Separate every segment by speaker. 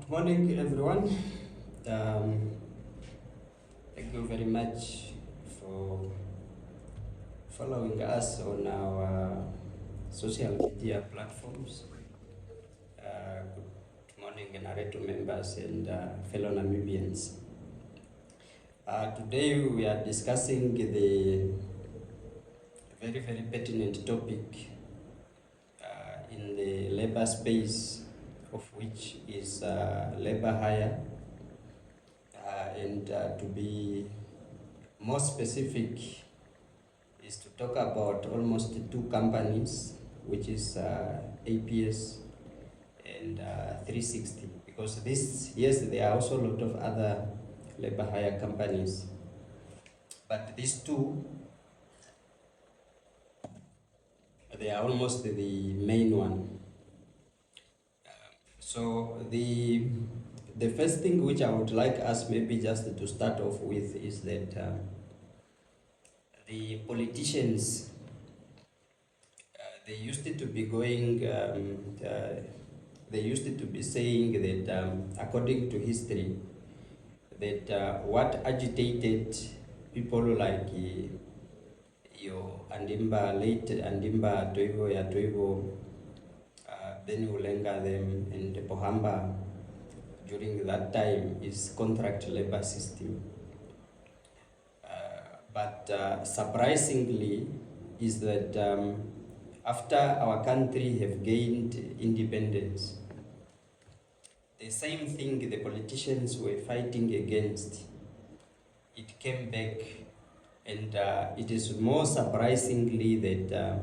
Speaker 1: Morning, everyone. Um, Thank you very much for following us on our social media platforms. Good morning, narrator members and fellow Namibians. Today we are discussing the very, very pertinent topic in the labor space, of which is labor hire. And to be more specific is to talk about almost two companies, which is APS and 360, because yes, there are also a lot of other labor hire companies, but these two, they are almost the main one. So the first thing which I would like us maybe just to start off with is that the politicians, they used to be going, they used to be saying that according to history, that what agitated people like late Andimba Toivo Yatoivo, then Ulenga them and Pohamba during that time is contract labor system. But surprisingly is that after our country have gained independence, the same thing the politicians were fighting against, it came back, and it is more surprisingly that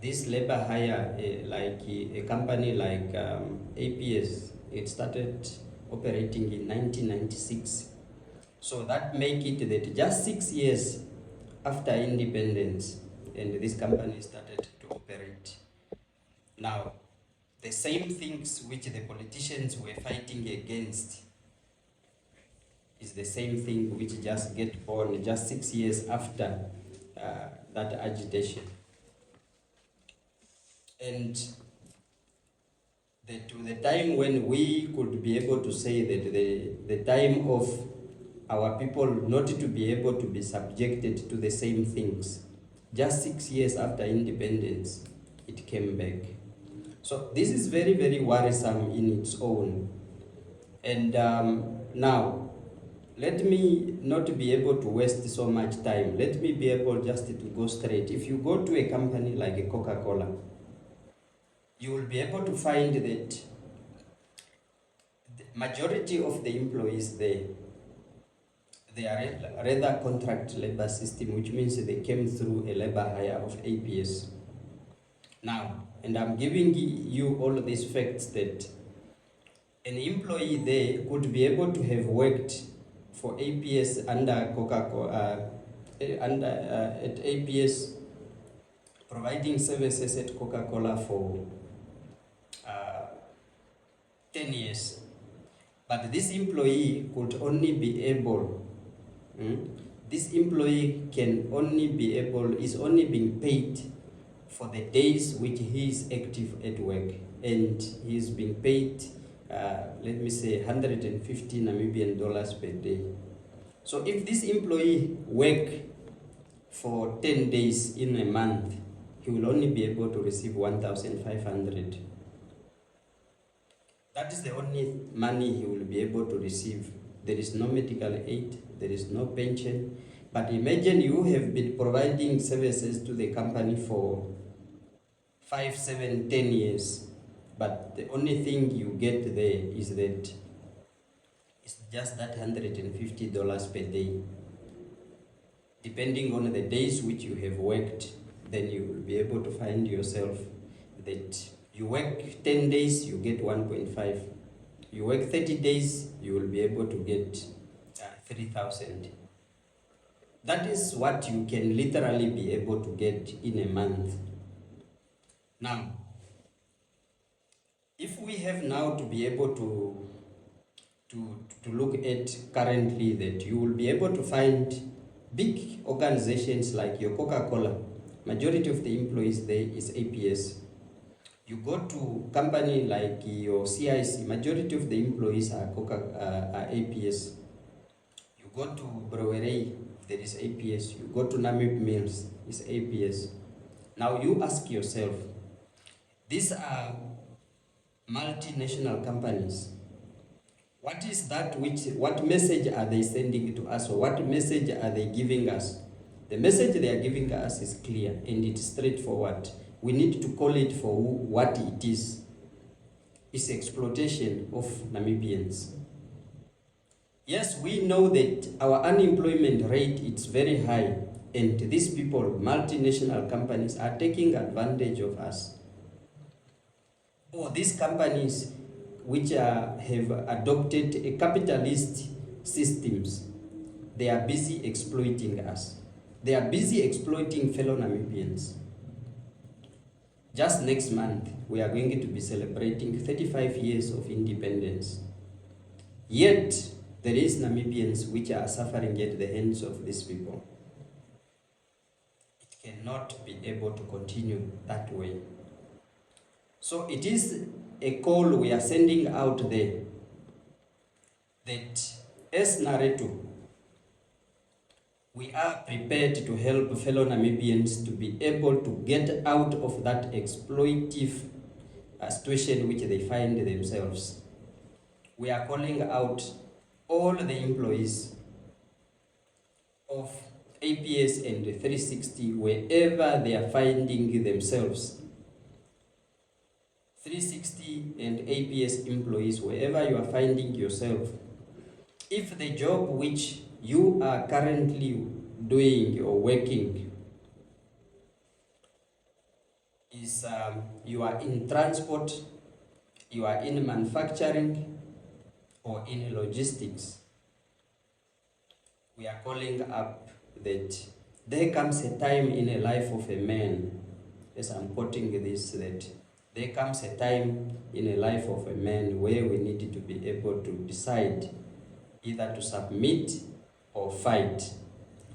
Speaker 1: this labor hire, like a company like APS, it started operating in 1996. So that make it that just 6 years after independence, and this company started to operate. Now, the same things which the politicians were fighting against is the same thing which just get born just 6 years after that agitation. And to the time when we could be able to say that the time of our people not to be able to be subjected to the same things, just 6 years after independence, it came back. So this is very, very worrisome in its own. And now, let me not be able to waste so much time. Let me be able just to go straight. If you go to a company like a Coca-Cola, you will be able to find that the majority of the employees there, they are rather contract labor system, which means they came through a labor hire of APS. Now, and I'm giving you all these facts that an employee there could be able to have worked for APS under Coca-Cola, at APS, providing services at Coca-Cola for 10 years. But this employee could only be able, this employee is only being paid for the days which he is active at work, and he is being paid, let me say, 150 Namibian dollars per day. So if this employee work for 10 days in a month, he will only be able to receive 1,500. That is the only money he will be able to receive. There is no medical aid, there is no pension. But imagine you have been providing services to the company for 5, 7, 10 years, but the only thing you get there is that it's just that $150 per day. Depending on the days which you have worked, then you will be able to find yourself that you work 10 days, you get 1.5. You work 30 days, you will be able to get 3,000. That is what you can literally be able to get in a month. Now, if we have now to be able to look at currently, that you will be able to find big organizations like your Coca-Cola, majority of the employees there is APS. You go to company like your CIC, majority of the employees are APS. You go to Brewery, there is APS. You go to Namib Mills, it's APS. Now you ask yourself, these are multinational companies. What is that what message are they sending to us, or what message are they giving us? The message they are giving us is clear and it's straightforward. We need to call it for what it is. It's exploitation of Namibians. Yes, we know that our unemployment rate is very high, and these people, multinational companies, are taking advantage of us. Or these companies which have adopted a capitalist systems, they are busy exploiting us. They are busy exploiting fellow Namibians. Just next month, we are going to be celebrating 35 years of independence. Yet, there is Namibians which are suffering at the hands of these people. It cannot be able to continue that way. So it is a call we are sending out there that as Nareto, we are prepared to help fellow Namibians to be able to get out of that exploitive situation which they find themselves. We are calling out all the employees of APS and 360 wherever they are finding themselves. 360 and APS employees, wherever you are finding yourself, if the job which you are currently doing or working is you are in transport, you are in manufacturing, or in logistics, we are calling up that there comes a time in a life of a man, as I'm quoting this, that there comes a time in a life of a man where we need to be able to decide either to submit or fight.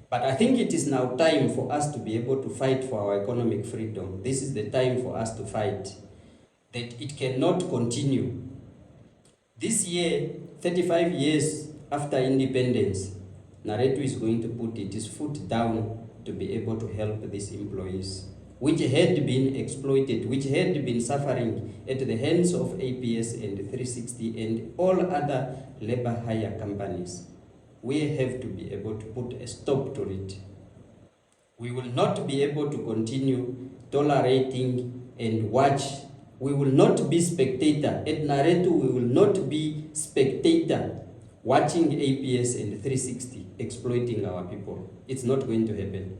Speaker 1: But I think it is now time for us to be able to fight for our economic freedom. This is the time for us to fight. That it cannot continue. This year, 35 years after independence, Nareto is going to put its foot down to be able to help these employees, which had been exploited, which had been suffering at the hands of APS and 360 and all other labor hire companies. We have to be able to put a stop to it. We will not be able to continue tolerating and watch. We will not be spectator. At Nareto, we will not be spectator watching APS and 360 exploiting our people. It's not going to happen.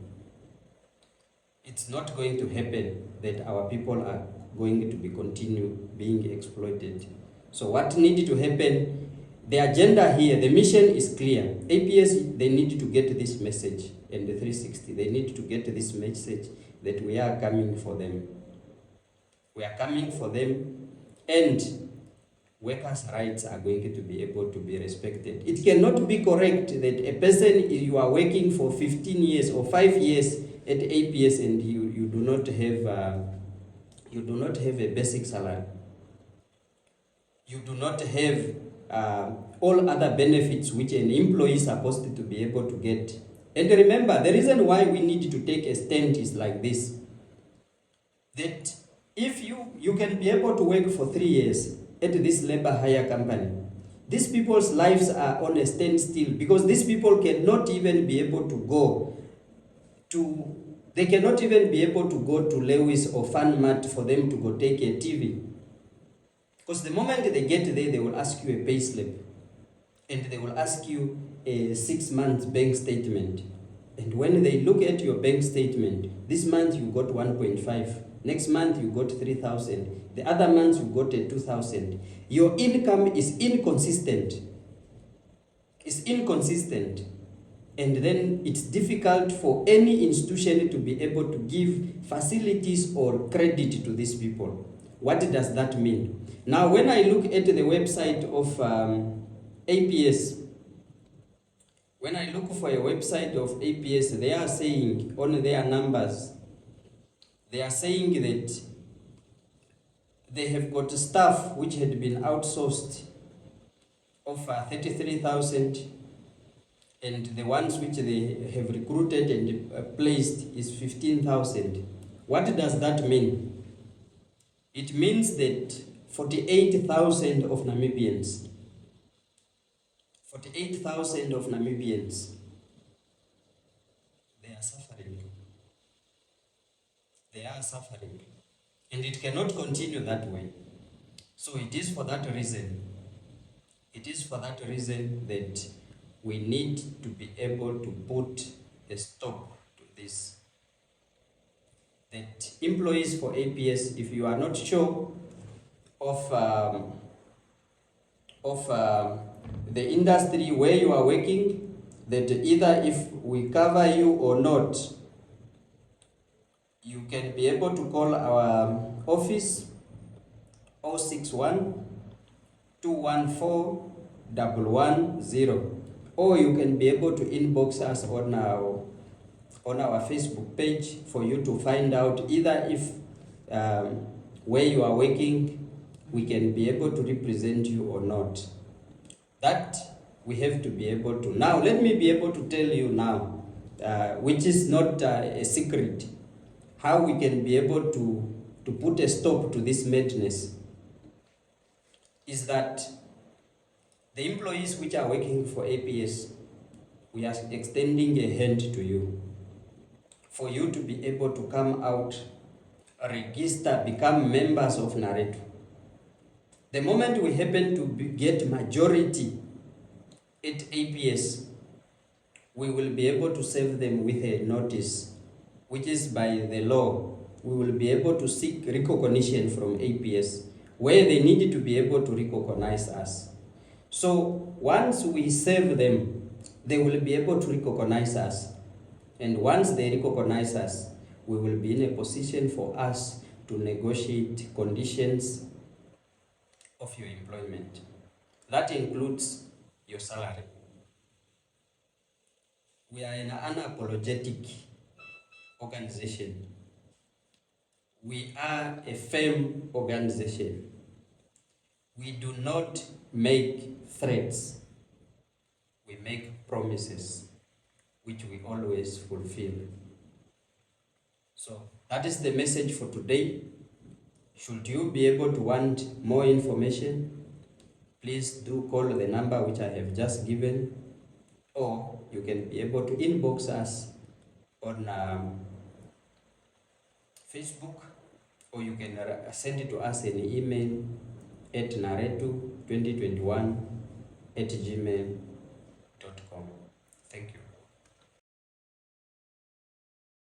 Speaker 1: It's not going to happen that our people are going to be continue being exploited. So what needs to happen? The agenda here, the mission is clear. APS, they need to get this message, and the 360, they need to get this message that we are coming for them. We are coming for them, and workers' rights are going to be able to be respected. It cannot be correct that a person, you are working for 15 years or 5 years at APS and you do not have a basic salary. You do not have all other benefits which an employee is supposed to be able to get. And remember, the reason why we need to take a stand is like this. That if you can be able to work for 3 years at this labor hire company, these people's lives are on a standstill because these people cannot even be able to go to, they cannot even be able to go to Lewis or FunMart for them to go take a TV. Because the moment they get there, they will ask you a pay slip. And they will ask you a 6-month bank statement. And when they look at your bank statement, this month you got 1.5. Next month you got 3,000. The other month you got 2,000. Your income is inconsistent. It's inconsistent. And then it's difficult for any institution to be able to give facilities or credit to these people. What does that mean? Now, when I look at the website of APS, when I look for a website of APS, they are saying on their numbers, they are saying that they have got staff which had been outsourced of 33,000, and the ones which they have recruited and placed is 15,000. What does that mean? It means that 48,000 of Namibians, 48,000 of Namibians, they are suffering. They are suffering. And it cannot continue that way. So it is for that reason. It is for that reason that we need to be able to put a stop to this. That employees for APS, if you are not sure of the industry where you are working, that either if we cover you or not, you can be able to call our office 061 214 110, or you can be able to inbox us on our Facebook page for you to find out either if where you are working we can be able to represent you or not. That we have to be able to. Now let me be able to tell you now, which is not a secret, how we can be able to put a stop to this madness, is that the employees which are working for APS, we are extending a hand to you for you to be able to come out, register, become members of Nareto. The moment we happen to get majority at APS, we will be able to serve them with a notice, which is by the law. We will be able to seek recognition from APS, where they need to be able to recognize us. So once we serve them, they will be able to recognize us. And once they recognize us, we will be in a position for us to negotiate conditions of your employment. That includes your salary. We are an unapologetic organization. We are a firm organization. We do not make threats. We make promises, which we always fulfill. So that is the message for today. Should you be able to want more information, please do call the number which I have just given, or you can be able to inbox us on Facebook, or you can send it to us an email at nareto2021@gmail.com.